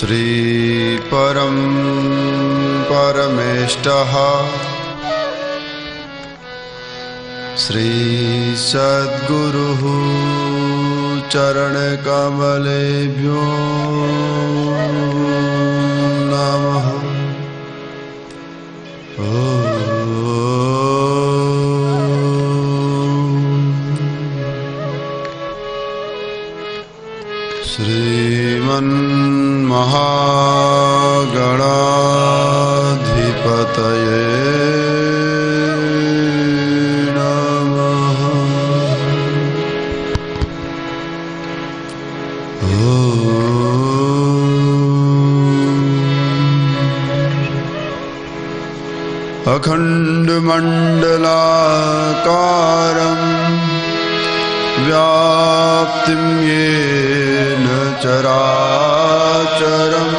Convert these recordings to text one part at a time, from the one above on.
श्री परम परमेष्टः श्री सद्गुरुः चरणकमलेभ्यो नमः। श्रीमन्महागणाधिपतये नमः। अखण्डमण्डलाकारं व्याप्तिं येन चराचरं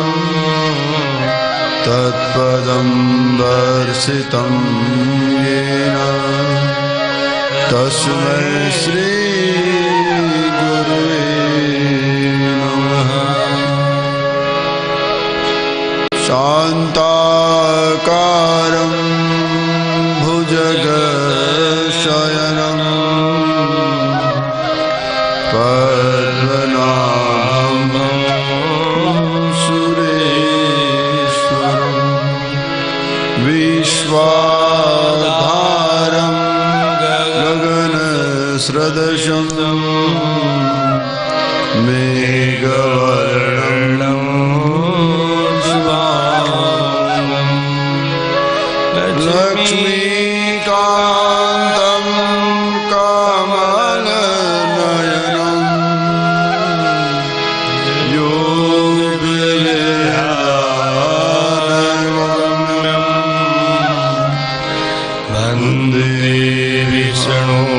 तत्पदं दर्शितं येन तस्मै श्री गुरुवे नमः। शान्ताकारं भुजगशयनं पद्मनाभं सुरेश्वरं विश्वाधारं गगनसदृशं मेघवर्णं लक्ष्मीकान्तं कमलनयनं योगिविद्यानगम्यं वन्दे विष्णुं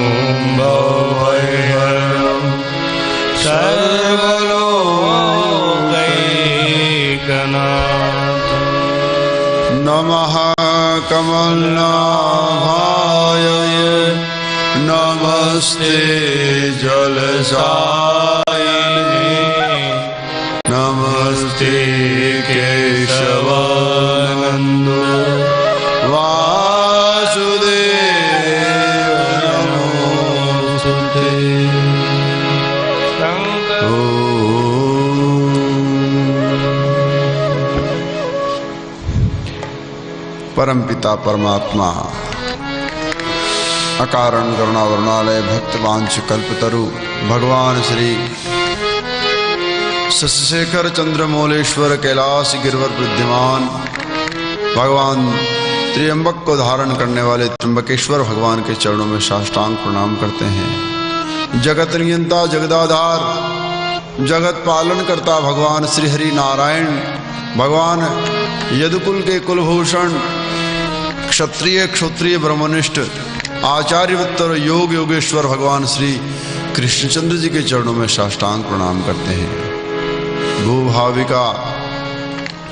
भवभयहरं सर्वलोकैकनाथं। नमः कमलनाभाय नमस्ते जलसायिने नमस्ते केशवानन्दो वासुदेव नमोस्तुते। परमपिता परमात्मा अकारण करुणावरुणालय भक्तवांश कल्पतरु भगवान श्री शशिशेखर चंद्रमौलेश्वर कैलाश गिरवर विद्यमान भगवान त्र्यंबक को धारण करने वाले त्र्यंबकेश्वर भगवान के चरणों में साष्टांग प्रणाम करते हैं। जगत नियंता जगदाधार जगत पालन करता भगवान श्री हरि नारायण भगवान यदुकुल के कुलभूषण क्षत्रिय क्षत्रिय ब्रह्मनिष्ठ आचार्यवत्तर योग योगेश्वर भगवान श्री कृष्णचंद्र जी के चरणों में साष्टांग प्रणाम करते हैं। भूभाविका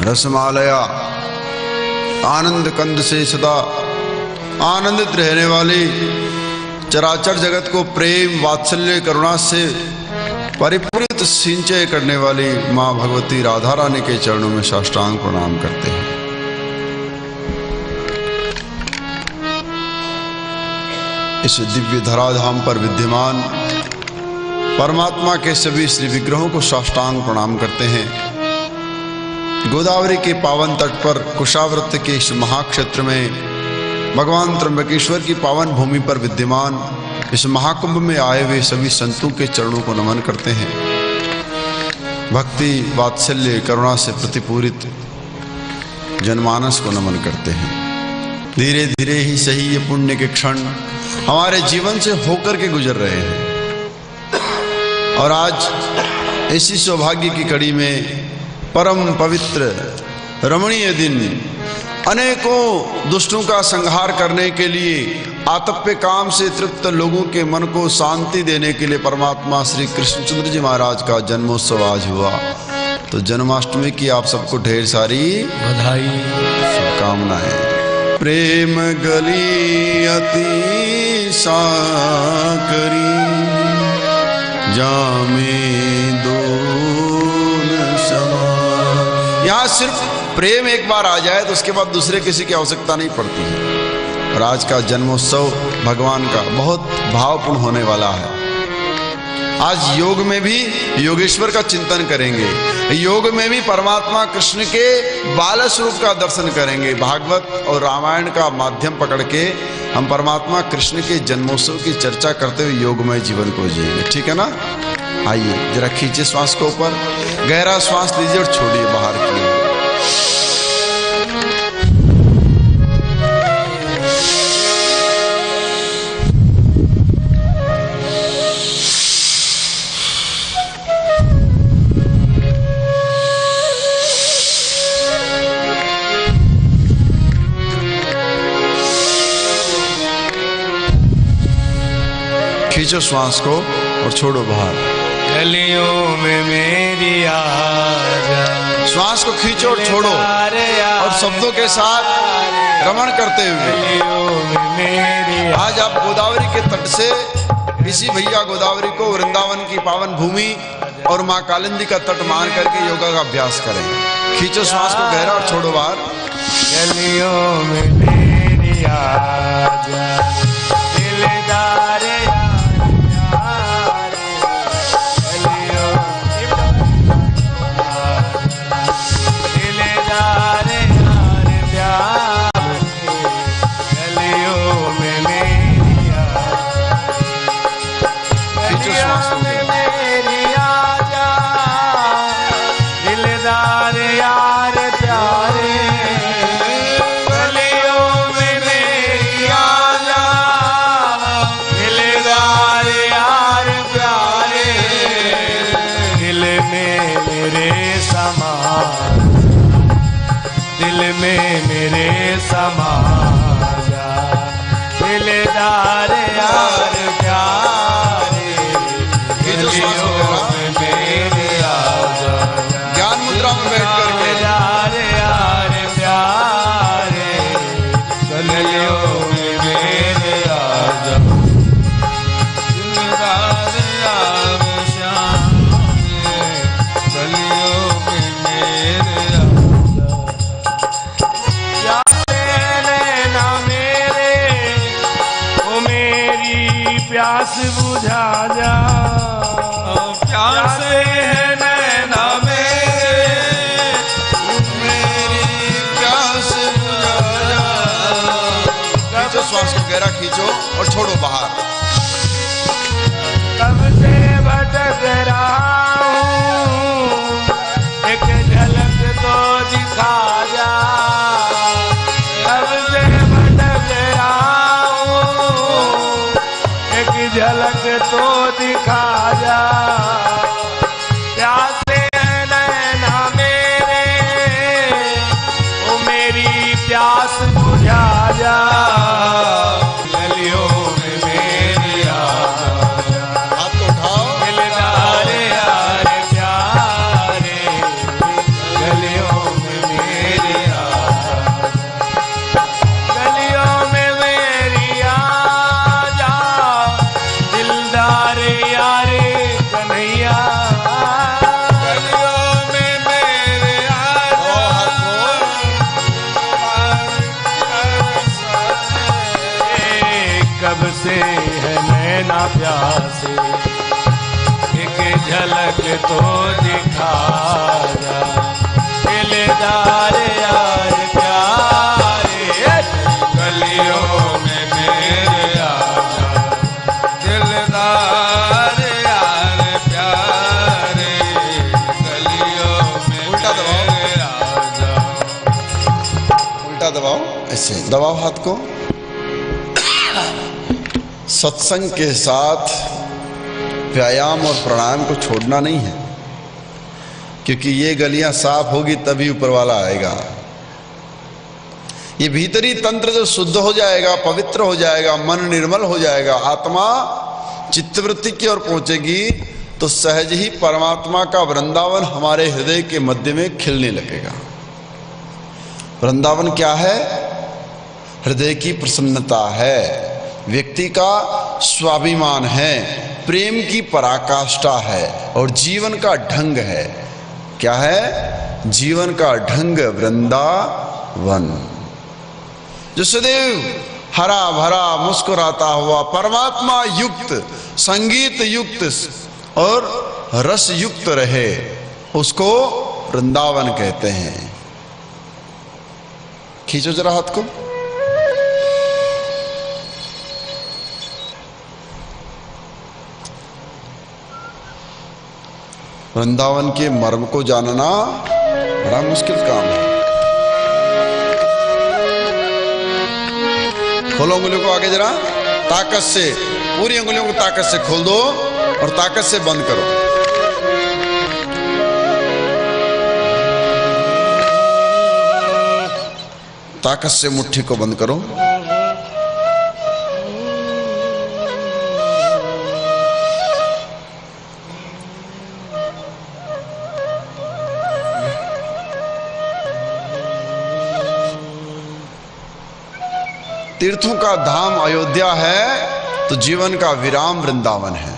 रसमालया आनंद कंद से सदा आनंदित रहने वाली चराचर जगत को प्रेम वात्सल्य करुणा से परिपूरित सिंचय करने वाली माँ भगवती राधा रानी के चरणों में साष्टांग प्रणाम करते हैं। इस दिव्य धराधाम पर विद्यमान परमात्मा के सभी श्री विग्रहों को साष्टांग प्रणाम करते हैं। गोदावरी के पावन तट पर कुशावर्त के इस महाक्षेत्र में भगवान त्र्यंबकेश्वर की पावन भूमि पर विद्यमान इस महाकुंभ में आए हुए सभी संतों के चरणों को नमन करते हैं। भक्ति वात्सल्य करुणा से प्रतिपूरित जनमानस को नमन करते हैं। धीरे धीरे ही सही ये पुण्य के क्षण हमारे जीवन से होकर के गुजर रहे हैं और आज इसी सौभाग्य की कड़ी में परम पवित्र रमणीय दिन अनेकों दुष्टों का संहार करने के लिए आतप्य काम से तृप्त लोगों के मन को शांति देने के लिए परमात्मा श्री कृष्णचंद्र जी महाराज का जन्मोत्सव आज हुआ। तो जन्माष्टमी की आप सबको ढेर सारी बधाई शुभकामनाएं। प्रेम गली अति साकरी जामे दोन समा यहाँ सिर्फ प्रेम एक बार आ जाए तो उसके बाद दूसरे किसी की आवश्यकता नहीं पड़ती है। और आज का जन्मोत्सव भगवान का बहुत भावपूर्ण होने वाला है। आज योग में भी योगेश्वर का चिंतन करेंगे, योग में भी परमात्मा कृष्ण के बाल स्वरूप का दर्शन करेंगे। भागवत और रामायण का माध्यम पकड़ के हम परमात्मा कृष्ण के जन्मोत्सव की चर्चा करते हुए योगमय जीवन को जिएंगे। ठीक है ना? आइए जरा खींचे श्वास को ऊपर, गहरा श्वास लीजिए और छोड़िए बाहर की ओर। खींचो श्वास को और छोड़ो बाहर। गलियों में मेरी आजा, श्वास को खींचो और छोड़ो और शब्दों के साथ रमण करते हुए आज आप गोदावरी के तट से इसी भैया गोदावरी को वृंदावन की पावन भूमि और माँ कालिंदी का तट मान करके योगा का अभ्यास करें। खींचो श्वास को गहरा और छोड़ो बाहर। गलियों में मेरी आजा, दिलदार मेरे समाजा, दिलदार यार प्यारे, गलियों में मेरे आजा। ज्ञान मुद्रा में बैठ करके यार यार प्यारे, गलियों में मेरे आजा, दिलदार यार श्याम, गलियों में मेरे प्यास बुझा जा, प्यास है नैना मेरे, मेरी प्यास बुझा जा। खींचो श्वास को गहरा खींचो और छोड़ो बाहर। कब से भटक रहा हूँ, एक झलक तो दिखा जा। कब से भटक रहा हूँ, एक झलक तो दिखा जा। प्यासे हैं नैना मेरे, ओ मेरी प्यास बुझा जा। गलियों में मेरी आजा, हाथ को उठाओ। दिलदार यार प्यारे, गलियों में मेरी आजा, गलियों में मेरी आजा, दिलदार यार कन्हैया, गलियों में मेरे कब से है नैना प्यासे, एक झलक तो दिखा जा। दिलदार यार प्यारे, गलियों में मेरे आजा, दिलदार यार प्यारे, गलियों में मेरे आजा। उल्टा दबाओ, ऐसे दबाओ हाथ को। सत्संग के साथ व्यायाम और प्राणायाम को छोड़ना नहीं है, क्योंकि ये गलियां साफ होगी तभी ऊपर वाला आएगा। ये भीतरी तंत्र जो शुद्ध हो जाएगा, पवित्र हो जाएगा, मन निर्मल हो जाएगा, आत्मा चित्तवृत्ति की ओर पहुंचेगी, तो सहज ही परमात्मा का वृंदावन हमारे हृदय के मध्य में खिलने लगेगा। वृंदावन क्या है? हृदय की प्रसन्नता है, व्यक्ति का स्वाभिमान है, प्रेम की पराकाष्ठा है और जीवन का ढंग है। क्या है? जीवन का ढंग वृंदावन, जो सदैव हरा भरा मुस्कुराता हुआ परमात्मा युक्त, संगीत युक्त और रस युक्त रहे, उसको वृंदावन कहते हैं। खींचो जरा हाथ को। वृंदावन के मर्म को जानना बड़ा मुश्किल काम है। खोलो उंगलियों को आगे जरा, ताकत से, पूरी उंगलियों को ताकत से खोल दो और ताकत से बंद करो। ताकत से मुट्ठी को बंद करो। तीर्थों का धाम अयोध्या है तो जीवन का विराम वृंदावन है।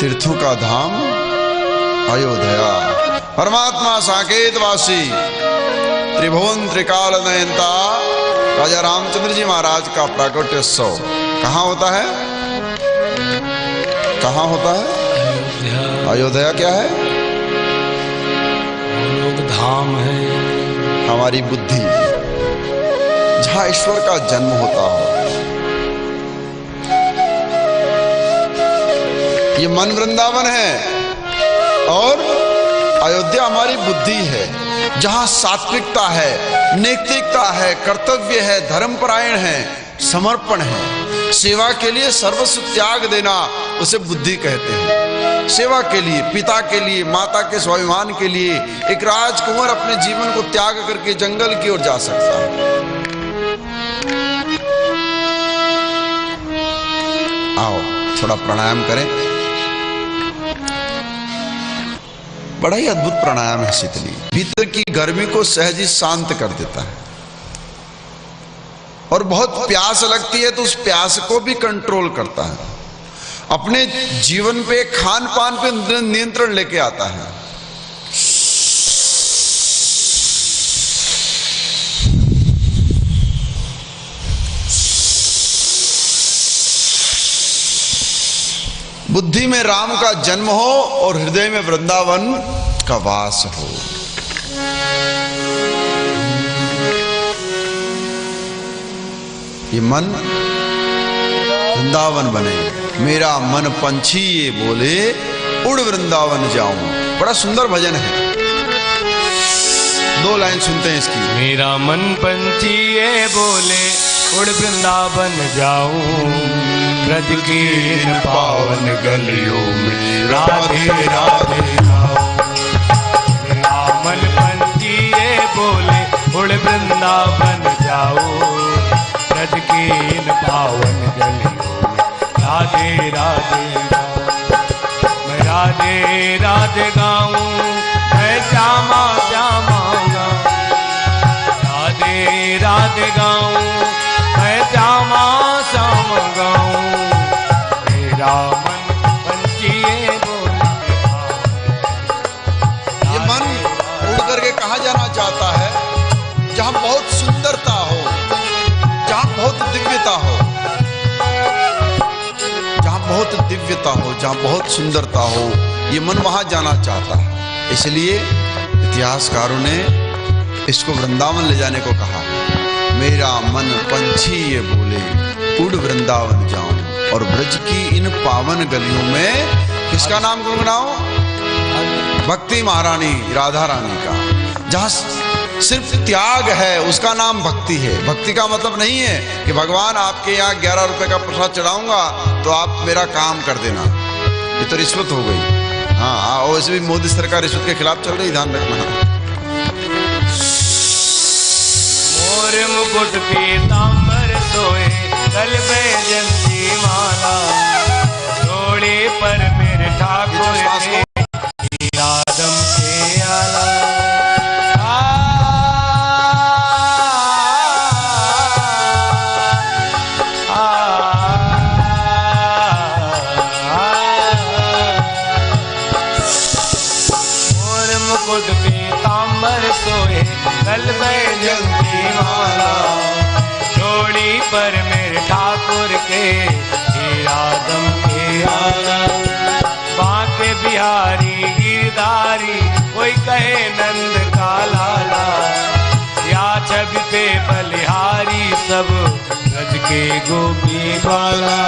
तीर्थों का धाम अयोध्या, परमात्मा साकेतवासी त्रिभुवन त्रिकाल नयनता राजा रामचंद्र जी महाराज का प्राकट्योत्सव कहाँ होता है? कहाँ होता है? अयोध्या क्या है? धाम है हमारी बुद्धि, जहां ईश्वर का जन्म होता हो। ये मन वृंदावन है और अयोध्या हमारी बुद्धि है, जहां सात्विकता है, नैतिकता है, कर्तव्य है, धर्मपरायण है, समर्पण है, सेवा के लिए सर्वस्व त्याग देना, उसे बुद्धि कहते हैं। सेवा के लिए, पिता के लिए, माता के स्वाभिमान के लिए एक राजकुमार अपने जीवन को त्याग करके जंगल की ओर जा सकता है। आओ थोड़ा प्राणायाम करें। बड़ा ही अद्भुत प्राणायाम है शीतली, भीतर की गर्मी को सहज ही शांत कर देता है। और बहुत प्यास लगती है तो उस प्यास को भी कंट्रोल करता है। अपने जीवन पे, खान पान पे नियंत्रण लेके आता है। बुद्धि में राम का जन्म हो और हृदय में वृंदावन का वास हो। ये मन वृंदावन बने। मेरा मन पंछी ये बोले, उड़ वृंदावन जाऊं। बड़ा सुंदर भजन है, 2 लाइन सुनते हैं इसकी। मेरा मन पंछी ये बोले, उड़ वृंदावन जाऊं, ब्रज की इन पावन गलियों में राधे राधे गाऊं। मेरा मन पंछी ये बोले, उड़ वृंदावन जाऊं, ब्रज की इन पावन गलियों में राधे राधे गाऊं। मैं राधे राधे गाऊं, मैं श्यामा श्यामा गाऊं। राधे राधे गाऊं, मैं श्यामा श्यामा गाऊं। मेरा मन पंछी ये बोले। ये मन उड़ करके कहाँ जाना चाहता है? जहां बहुत सुंदरता हो, जहां बहुत दिव्यता हो, जहां बहुत दिव्यता हो, जहां बहुत सुंदरता हो, ये मन वहां जाना चाहता है। इसलिए इतिहासकारों ने इसको वृंदावन ले जाने को कहा। मेरा मन पंछी ये बोले, उड़ वृंदावन जाऊं, और ब्रज की इन पावन गलियों में किसका नाम गुनगुनाओ? भक्ति महारानी राधा रानी का। जहां सिर्फ त्याग है उसका नाम भक्ति है। भक्ति का मतलब नहीं है कि भगवान आपके यहाँ 11 रुपए का प्रसाद चढ़ाऊंगा तो आप मेरा काम कर देना, ये तो रिश्वत हो गई। हाँ, वैसे भी मोदी सरकार रिश्वत के खिलाफ चल रही, ध्यान रखना। मोर मुकुट पीतांबर सोए, गल में जंती माला, जोड़े पर मेरे ठाकुर ने आदम के आला। मुकुट पीतांबर सोए गल बैजंती माला डोली पर मेरे ठाकुर के हीरादम के आला बांके बिहारी गिरधारी कोई कहे नंद का लाला या छवि पे बलिहारी सब ब्रज के गोपी ग्वाला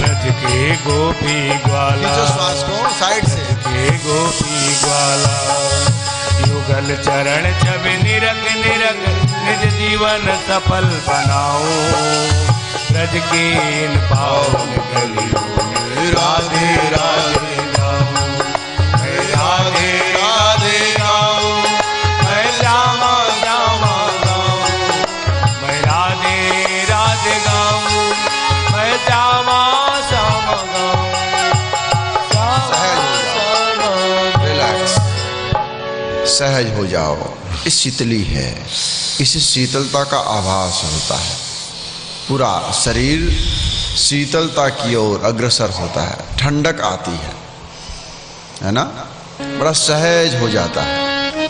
ब्रज के गोपी ग्वाला श्वास को साइड से के गोपी ग्वाला युगल चरण छवि निरख निरख निज जीवन सफल बनाओ ब्रज के इन पावन गलियों में राधे राधे गाऊं मैं राधे राधे गाऊं मैं श्यामा श्यामा गाऊं मैं राधे राधे गाऊं मैं श्यामा श्यामा गाऊं रिलैक्स सहज हो जाओ। इस शीतली है, इस शीतलता का आभास होता है, पूरा शरीर शीतलता की ओर अग्रसर होता है, ठंडक आती है ना, बड़ा सहज हो जाता है।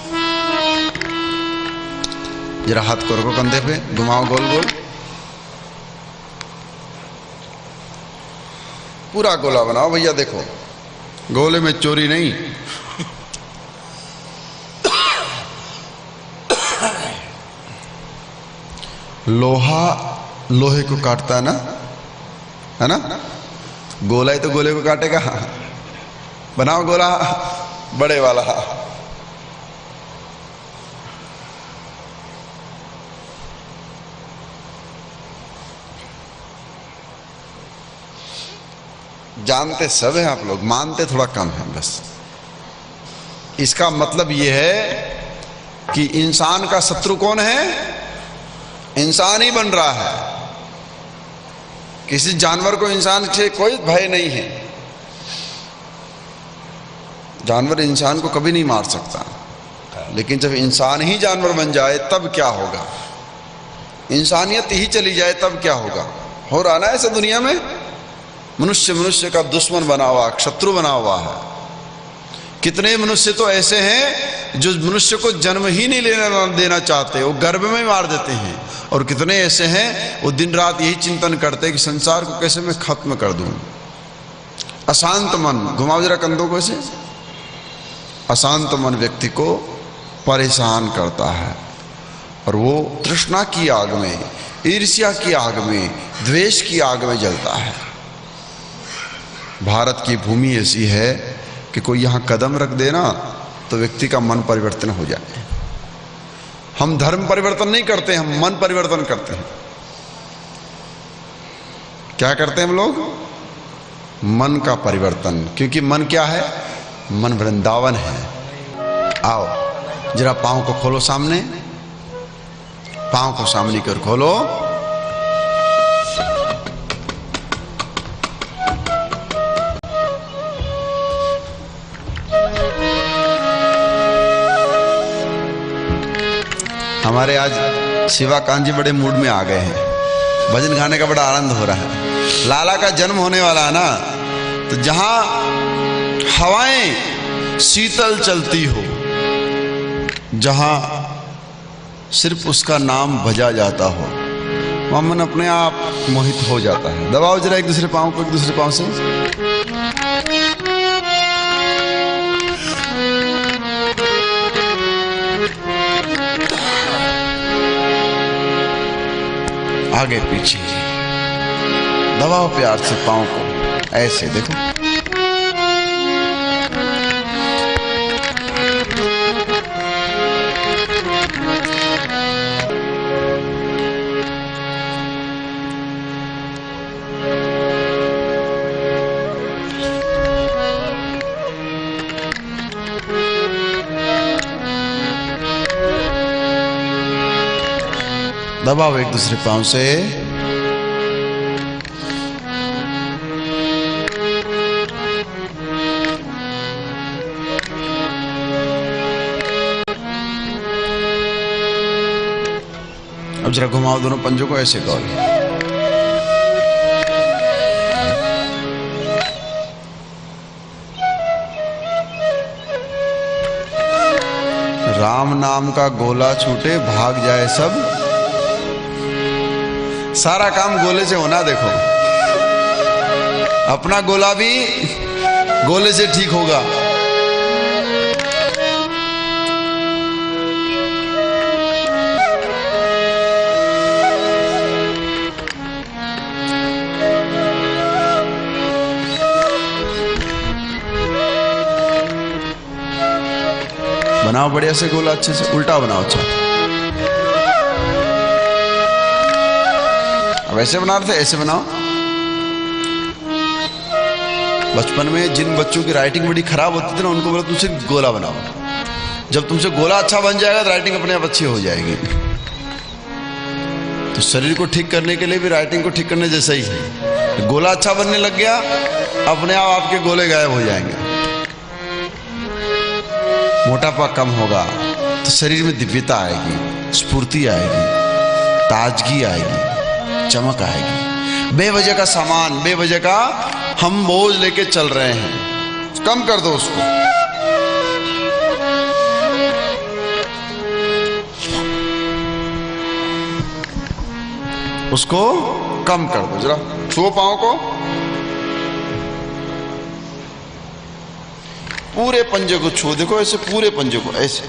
जरा हाथ को रखो कंधे पे, घुमाओ गोल गोल, पूरा गोला बनाओ भैया। देखो गोले में चोरी नहीं। लोहा लोहे को काटता है ना, गोला ही तो गोले को काटेगा। बनाओ गोला बड़े वाला। जानते सब हैं आप लोग, मानते थोड़ा कम है बस। इसका मतलब यह है कि इंसान का शत्रु कौन है? इंसान ही बन रहा है। किसी जानवर को इंसान से कोई भय नहीं है। जानवर इंसान को कभी नहीं मार सकता, लेकिन जब इंसान ही जानवर बन जाए तब क्या होगा? इंसानियत ही चली जाए तब क्या होगा? हो रहा ना ऐसा दुनिया में। मनुष्य मनुष्य का दुश्मन बना हुआ, शत्रु बना हुआ है। कितने मनुष्य तो ऐसे हैं जो मनुष्य को जन्म ही नहीं लेना देना चाहते, वो गर्भ में मार देते हैं। और कितने ऐसे हैं वो दिन रात यही चिंतन करते हैं कि संसार को कैसे मैं खत्म कर दूं। अशांत मन, घुमाओ जरा कंधों को ऐसे। अशांत मन व्यक्ति को परेशान करता है और वो तृष्णा की आग में, ईर्ष्या की आग में, द्वेष की आग में जलता है। भारत की भूमि ऐसी है कि कोई यहाँ कदम रख देना तो व्यक्ति का मन परिवर्तन हो जाए। हम धर्म परिवर्तन नहीं करते, हम मन परिवर्तन करते हैं। क्या करते हैं हम लोग? मन का परिवर्तन। क्योंकि मन क्या है? मन वृंदावन है। आओ जरा पांव को खोलो सामने, पांव को सामने कर खोलो। हमारे आज शिवाकांत जी बड़े मूड में आ गए हैं, भजन गाने का बड़ा आनंद हो रहा है। लाला का जन्म होने वाला है ना, तो जहां हवाएं शीतल चलती हो, जहां सिर्फ उसका नाम भजा जाता हो, वहां मन अपने आप मोहित हो जाता है। दबाओ जरा एक दूसरे पांव को एक दूसरे पांव से। आगे पीछे दबाओ प्यार से पांव को, ऐसे देखो। दबाओ एक दूसरे पांव से। अब जरा घुमाओ दोनों पंजों को ऐसे गोल। राम नाम का गोला छूटे भाग जाए सब। सारा काम गोले से होना। देखो अपना गोला भी गोले से ठीक होगा। बनाओ बढ़िया से गोला, अच्छे से उल्टा बनाओ। अच्छा अब ऐसे बना रहे थे, ऐसे बनाओ। बचपन में जिन बच्चों की राइटिंग बड़ी खराब होती थी ना, उनको बोला तुमसे गोला बनाओ। जब तुमसे गोला अच्छा बन जाएगा तो राइटिंग अपने आप अच्छी हो जाएगी। तो शरीर को ठीक करने के लिए भी राइटिंग को ठीक करने जैसा ही है। गोला अच्छा बनने लग गया, अपने आप आपके गोले गायब हो जाएंगे। मोटापा कम होगा तो शरीर में दिव्यता आएगी, स्फूर्ति आएगी, ताजगी आएगी, चमक आएगी। बेवजह का सामान, बेवजह का हम बोझ लेके चल रहे हैं, कम कर दो उसको। उसको कम कर दो। जरा छुओ पांव को, पूरे पंजे को छू। देखो ऐसे पूरे पंजे को ऐसे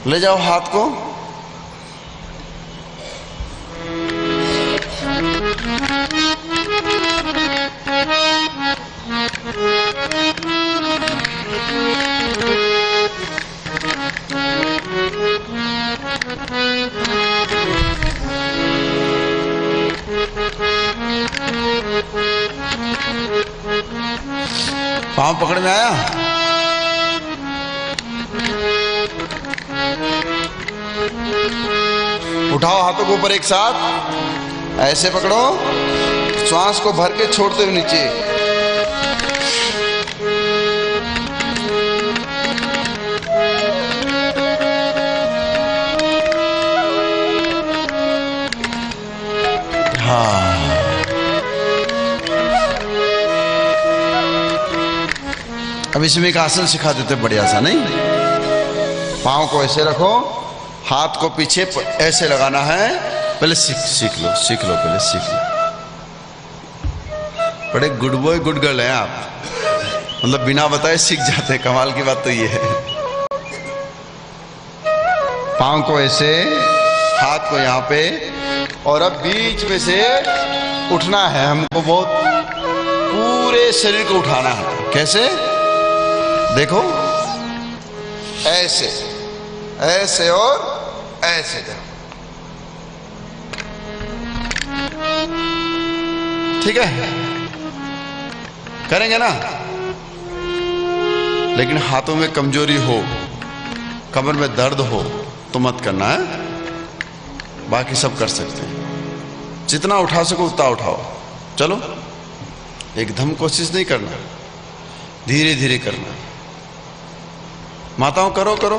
ले जाओ हाथ को। पांव पकड़ में आया। उठाओ हाथों को ऊपर एक साथ, ऐसे पकड़ो। श्वास को भर के छोड़ते हुए नीचे। हाँ, अब इसमें एक आसन सिखा देते, बढ़िया सा। नहीं, पाँव को ऐसे रखो, हाथ को पीछे ऐसे लगाना है। पहले सीख लो पहले सीख लो। बड़े गुड बॉय गुड गर्ल हैं आप, मतलब बिना बताए सीख जाते हैं। कमाल की बात तो ये है। पाँव को ऐसे, हाथ को यहाँ पे, और अब बीच में से उठना है हमको। बहुत पूरे शरीर को उठाना है। कैसे? देखो ऐसे, ऐसे और ऐसे जाओ। ठीक है, करेंगे ना। लेकिन हाथों में कमजोरी हो, कमर में दर्द हो तो मत करना है। बाकी सब कर सकते हैं। जितना उठा सको उतना उठाओ। चलो, एकदम कोशिश नहीं करना, धीरे धीरे करना। माताओं करो करो।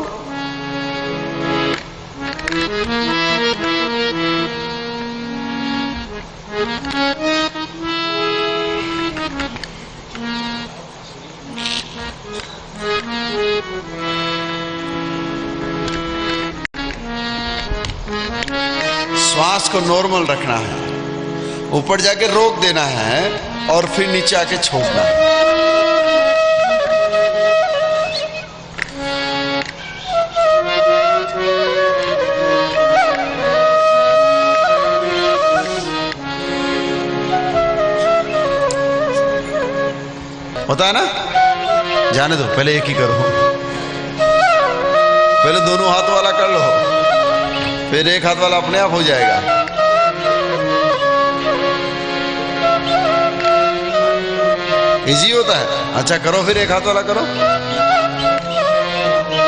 श्वास को नॉर्मल रखना है, ऊपर जाके रोक देना है और फिर नीचे आके छोड़ना है। होता है ना? जाने दो, पहले एक ही करो। पहले दोनों हाथ वाला कर लो, फिर एक हाथ वाला अपने आप हो जाएगा। इजी होता है। अच्छा करो, फिर एक हाथ वाला करो।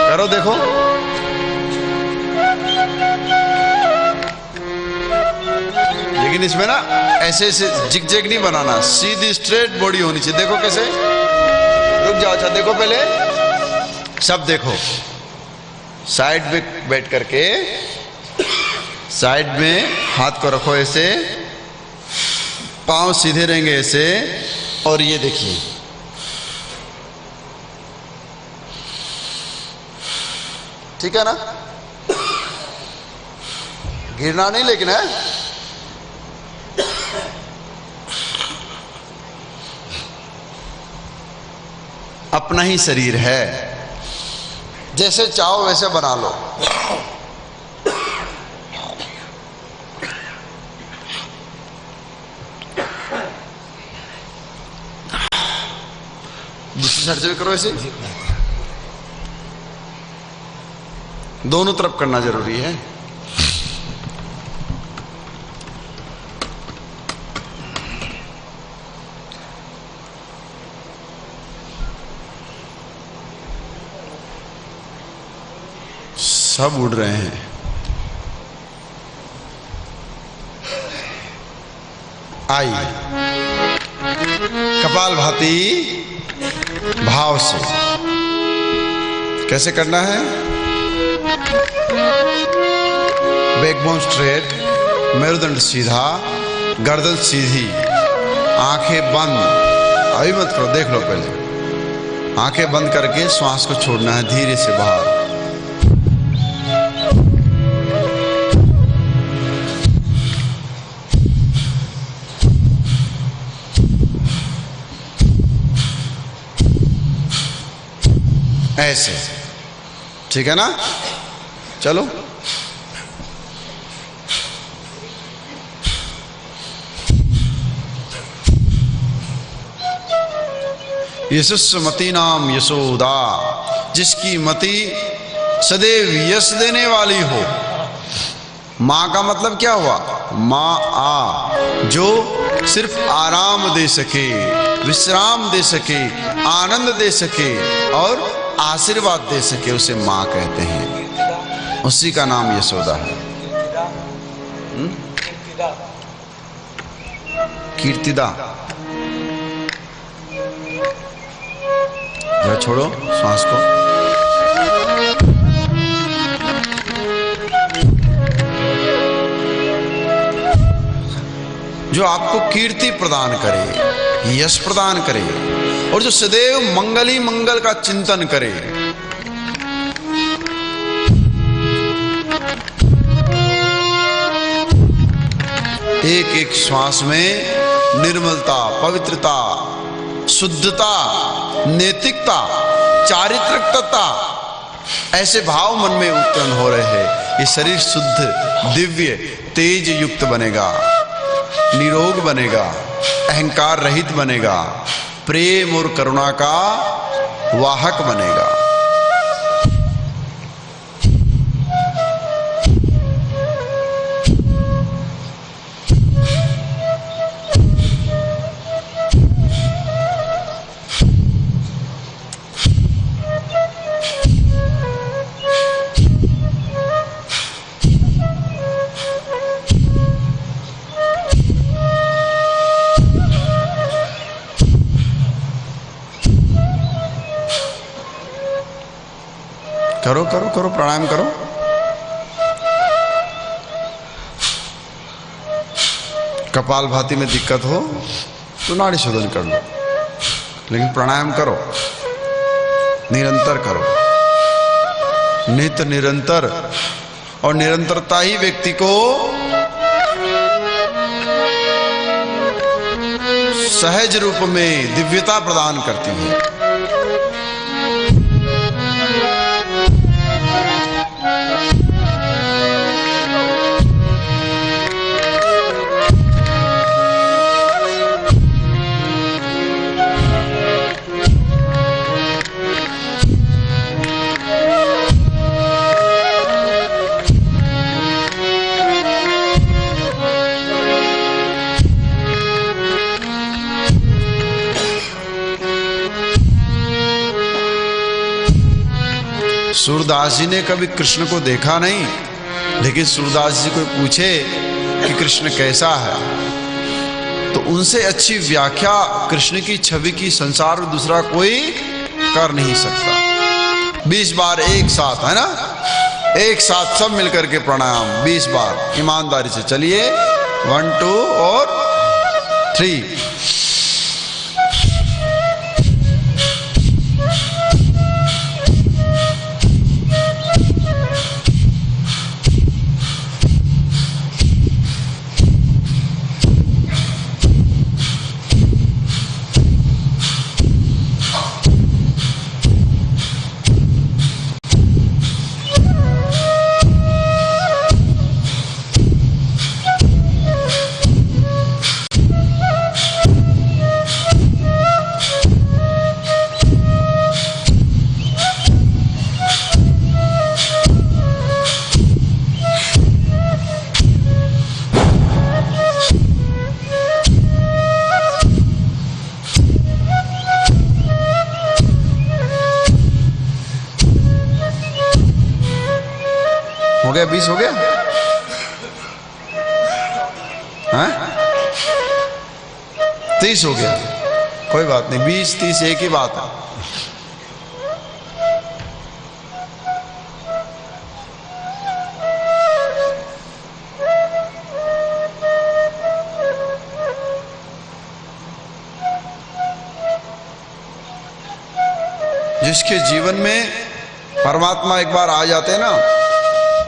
करो, देखो। लेकिन इसमें ना ऐसे ऐसे जिग जैग नहीं बनाना, सीधी स्ट्रेट बॉडी होनी चाहिए। देखो कैसे, रुक जाओ। अच्छा देखो, पहले सब देखो। साइड में बैठ करके साइड में हाथ को रखो ऐसे, पांव सीधे रहेंगे ऐसे। और ये देखिए, ठीक है ना? गिरना नहीं लेकिन है। अपना ही शरीर है, जैसे चाहो वैसे बना लो। दूसरी साइड से भी करो ऐसे, दोनों तरफ करना जरूरी है। सब उड़ रहे हैं। आइए कपालभाति भाव से कैसे करना है? बैकबोन स्ट्रेट, मेरुदंड सीधा, गर्दन सीधी, आंखें बंद। अभी मत करो, देख लो पहले। आंखें बंद करके श्वास को छोड़ना है धीरे से बाहर। ऐसे, ठीक है ना? चलो यशस्मती नाम यशोदा, जिसकी मति सदैव यश देने वाली हो। माँ का मतलब क्या हुआ? माँ आ, जो सिर्फ आराम दे सके, विश्राम दे सके, आनंद दे सके और आशीर्वाद दे सके, उसे माँ कहते हैं। उसी का नाम यशोदा है। कीर्तिदा। जरा छोड़ो श्वास को। जो आपको कीर्ति प्रदान करे, यश प्रदान करे और जो सदैव मंगल ही मंगल का चिंतन करे। एक एक श्वास में निर्मलता, पवित्रता, शुद्धता, नैतिकता, चारित्रिकता, ऐसे भाव मन में उत्पन्न हो रहे हैं। ये शरीर शुद्ध, दिव्य, तेज युक्त बनेगा, निरोग बनेगा, अहंकार रहित बनेगा, प्रेम और करुणा का वाहक बनेगा। करो करो करो, प्राणायाम करो। कपालभाति में दिक्कत हो तो नाड़ी शोधन कर लो, लेकिन प्राणायाम करो, निरंतर करो। नित्य निरंतर, और निरंतरता ही व्यक्ति को सहज रूप में दिव्यता प्रदान करती है। सूरदास जी ने कभी कृष्ण को देखा नहीं, लेकिन सूरदास जी को पूछे कि कृष्ण कैसा है, तो उनसे अच्छी व्याख्या कृष्ण की छवि की संसार में दूसरा कोई कर नहीं सकता। 20 बार एक साथ, है ना? एक साथ सब मिलकर के प्राणायाम 20 बार ईमानदारी से चलिए। 1 2 और 3। 20 हो गया? हैं? 30 हो गया, कोई बात नहीं, 20-30 एक ही बात है। जिसके जीवन में परमात्मा एक बार आ जाते हैं ना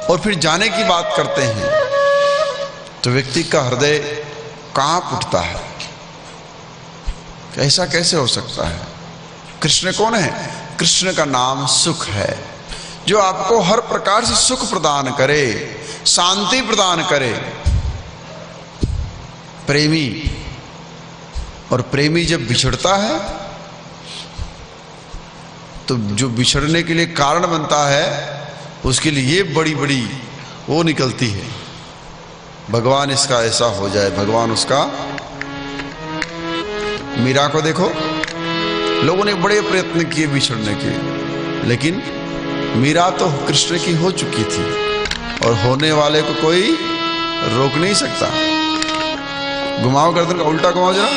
और फिर जाने की बात करते हैं तो व्यक्ति का हृदय कांप उठता है। ऐसा कैसे हो सकता है? कृष्ण कौन है? कृष्ण का नाम सुख है, जो आपको हर प्रकार से सुख प्रदान करे, शांति प्रदान करे। प्रेमी, और प्रेमी जब बिछड़ता है तो जो बिछड़ने के लिए कारण बनता है उसके लिए ये बड़ी बड़ी वो निकलती है, भगवान इसका ऐसा हो जाए, भगवान उसका। मीरा को देखो, लोगों ने बड़े प्रयत्न किए बिछड़ने के, लेकिन मीरा तो कृष्ण की हो चुकी थी और होने वाले को कोई रोक नहीं सकता। घुमाओ गर्दन का, उल्टा घुमाओ जरा।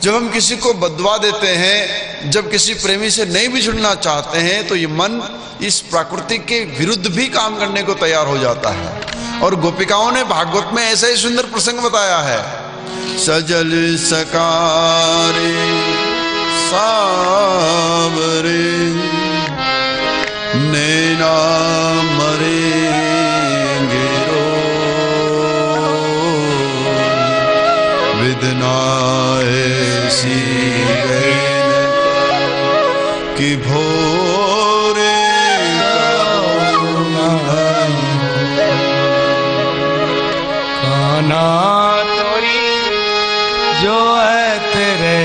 जब हम किसी को बददुआ देते हैं, जब किसी प्रेमी से नहीं बिछड़ना चाहते हैं, तो ये मन इस प्रकृति के विरुद्ध भी काम करने को तैयार हो जाता है। और गोपिकाओं ने भागवत में ऐसा ही सुंदर प्रसंग बताया है। सजल सकारे सावरे नैना मरेंगे रो विदना कि भोरे कान्हा तोरी जो है तेरे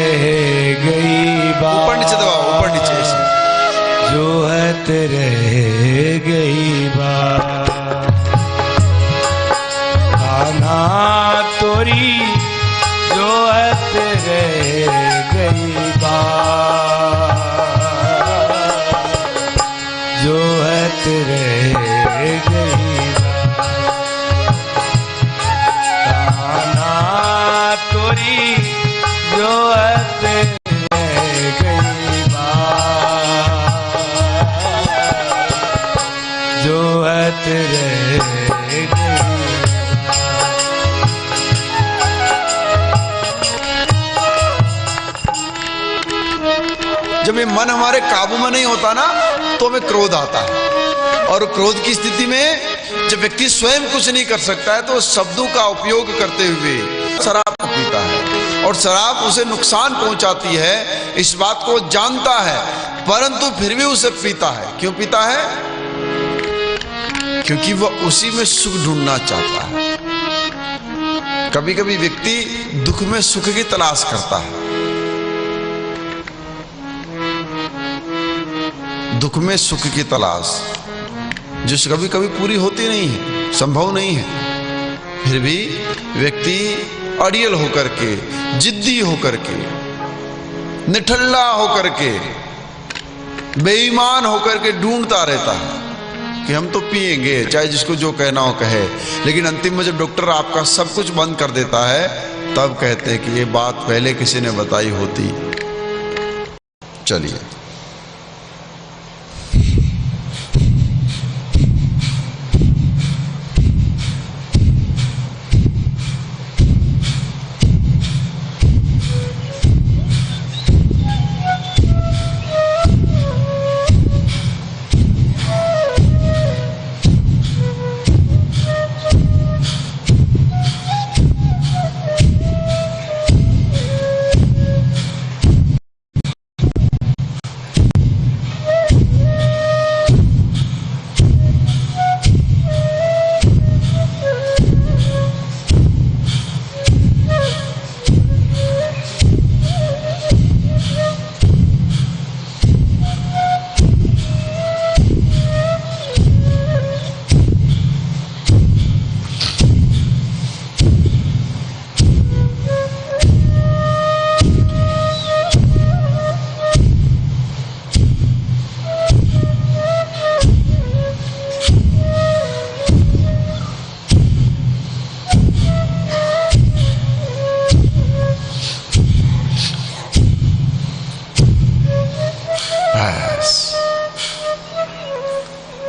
गई बात, ऊपर नीचे दबाओ, ऊपर नीचे ऐसे, जो है तेरे गई बात। कान्हा तोरी जो है तेरे गई बात, जो है तेरे गई बात। कान्हा तोरी जो है तेरे गई बात, जो है तेरे गई बात। जब ये मन हमारे काबू में नहीं होता ना तो हमें क्रोध आता है, और क्रोध की स्थिति में जब व्यक्ति स्वयं कुछ नहीं कर सकता है तो शब्दों का उपयोग करते हुए शराब पीता है, और शराब उसे नुकसान पहुंचाती है, इस बात को जानता है, परंतु फिर भी उसे पीता है। क्यों पीता है? क्योंकि वह उसी में सुख ढूंढना चाहता है। कभी कभी व्यक्ति दुख में सुख की तलाश करता है, दुख में सुख की तलाश, जो कभी कभी पूरी होती नहीं है, संभव नहीं है। फिर भी व्यक्ति अड़ियल होकर के, जिद्दी होकर के, निठल्ला होकर के, बेईमान होकर के ढूंढता रहता है कि हम तो पिएंगे, चाहे जिसको जो कहना हो कहे। लेकिन अंतिम में जब डॉक्टर आपका सब कुछ बंद कर देता है तब कहते हैं कि ये बात पहले किसी ने बताई होती। चलिए,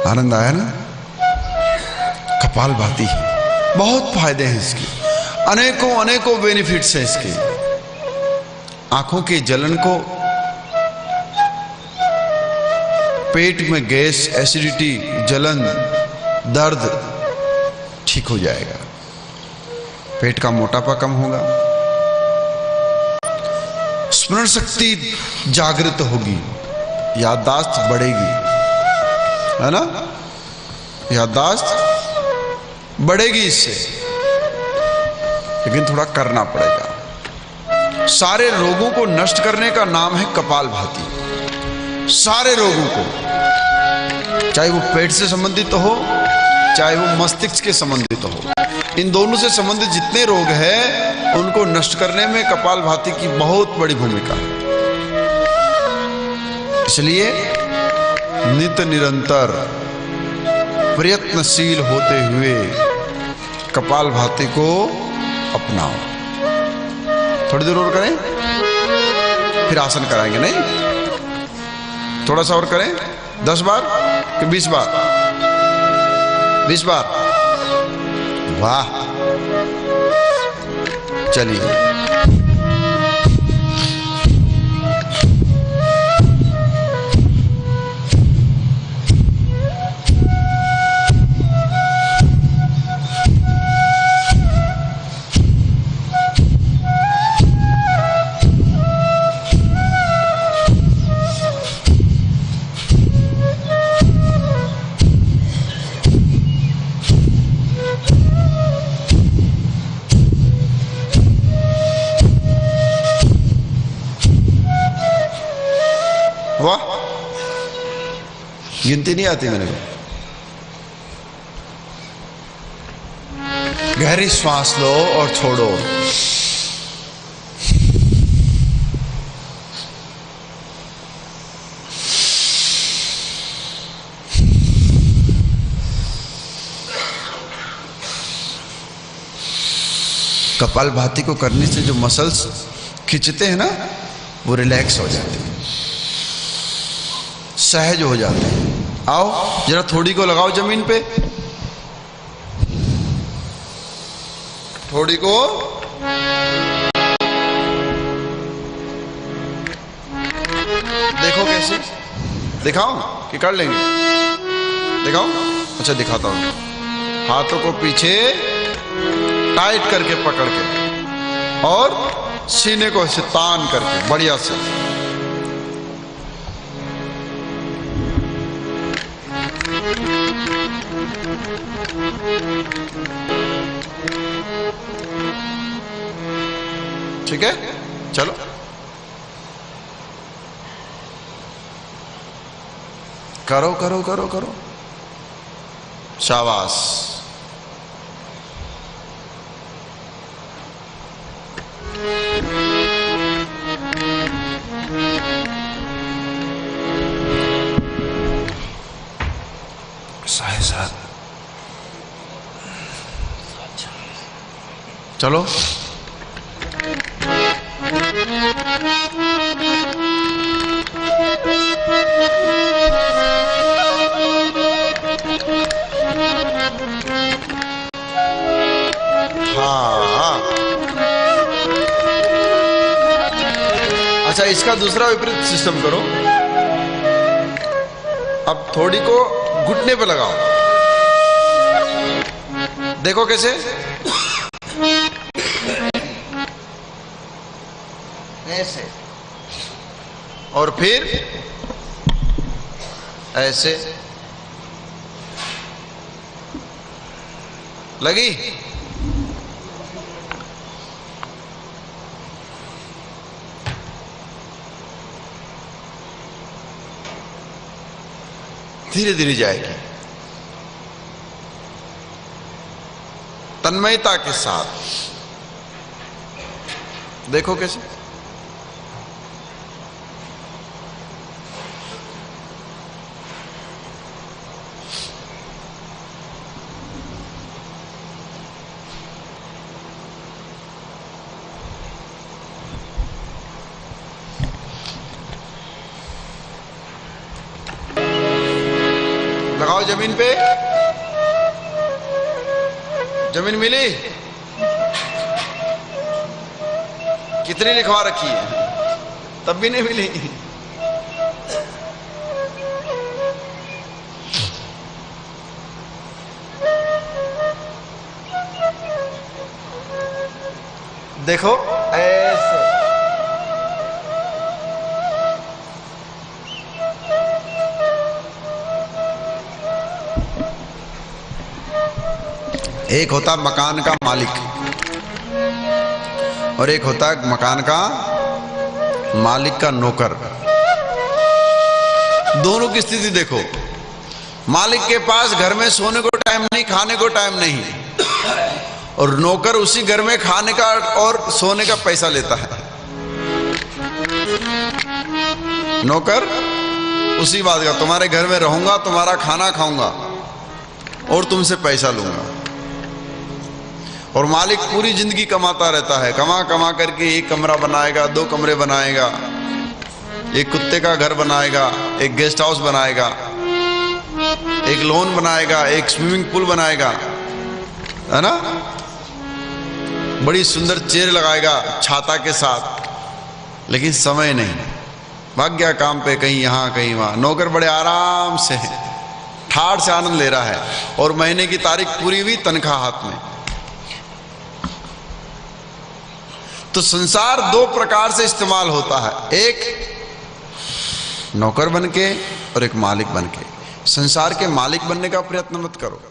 आनंद आया ना? कपालभाति बहुत फायदे हैं इसके, अनेकों अनेकों बेनिफिट्स हैं इसके। आंखों के जलन को, पेट में गैस, एसिडिटी, जलन, दर्द ठीक हो जाएगा। पेट का मोटापा कम होगा, स्मरण शक्ति जागृत होगी, याददाश्त बढ़ेगी, है ना? याददाश्त बढ़ेगी इससे, लेकिन थोड़ा करना पड़ेगा। सारे रोगों को नष्ट करने का नाम है कपालभाति। सारे रोगों को, चाहे वो पेट से संबंधित हो, चाहे वो मस्तिष्क के संबंधित हो, इन दोनों से संबंधित जितने रोग हैं उनको नष्ट करने में कपालभाति की बहुत बड़ी भूमिका है। इसलिए नित्य निरंतर प्रयत्नशील होते हुए कपालभाति को अपनाओ। थोड़ी देर और करें, फिर आसन कराएंगे। नहीं, थोड़ा सा और करें, 10 बार कि 20 बार? 20 बार। वाह, चलिए। वाह, गिनती नहीं आती मेरे को। गहरी श्वास लो और छोड़ो। कपालभाति को करने से जो मसल्स खिंचते हैं ना, वो रिलैक्स हो जाते हैं, सहज हो जाते हैं। आओ जरा थोड़ी को लगाओ जमीन पे, थोड़ी को देखो कैसे, दिखाओ कि कर लेंगे? दिखाओ। अच्छा दिखाता हूं। हाथों को पीछे टाइट करके पकड़ के और सीने को ऐसे तान करके बढ़िया से। ठीक है, चलो। करो करो करो करो, शाबाश। चलो हाँ। अच्छा, इसका दूसरा विपरीत सिस्टम करो। अब थोड़ी को घुटने पे लगाओ, देखो कैसे। ऐसे, और फिर ऐसे लगी। धीरे धीरे जाएगी, तन्मयता के साथ। देखो कैसे। लगाओ जमीन पे। जमीन मिली? कितनी लिखवा रखी है? तब भी नहीं मिली। देखो ऐसे एक होता मकान का मालिक और एक होता है मकान का मालिक का नौकर। दोनों की स्थिति देखो। मालिक के पास घर में सोने को टाइम नहीं, खाने को टाइम नहीं, और नौकर उसी घर में खाने का और सोने का पैसा लेता है। नौकर उसी बात का, तुम्हारे घर में रहूंगा, तुम्हारा खाना खाऊंगा और तुमसे पैसा लूंगा। और मालिक पूरी जिंदगी कमाता रहता है, कमा कमा करके एक कमरा बनाएगा, 2 कमरे बनाएगा, एक कुत्ते का घर बनाएगा, एक गेस्ट हाउस बनाएगा, एक लॉन बनाएगा, एक स्विमिंग पूल बनाएगा, है ना, बड़ी सुंदर चेयर लगाएगा छाता के साथ, लेकिन समय नहीं, भाग गया काम पे, कहीं यहां कहीं वहां। नौकर बड़े आराम से ठाड़ से आनंद ले रहा है और महीने की तारीख पूरी हुई, तनख्वाह हाथ में। तो संसार 2 प्रकार से इस्तेमाल होता है, एक नौकर बनके और एक मालिक बनके। संसार के मालिक बनने का प्रयत्न मत करो।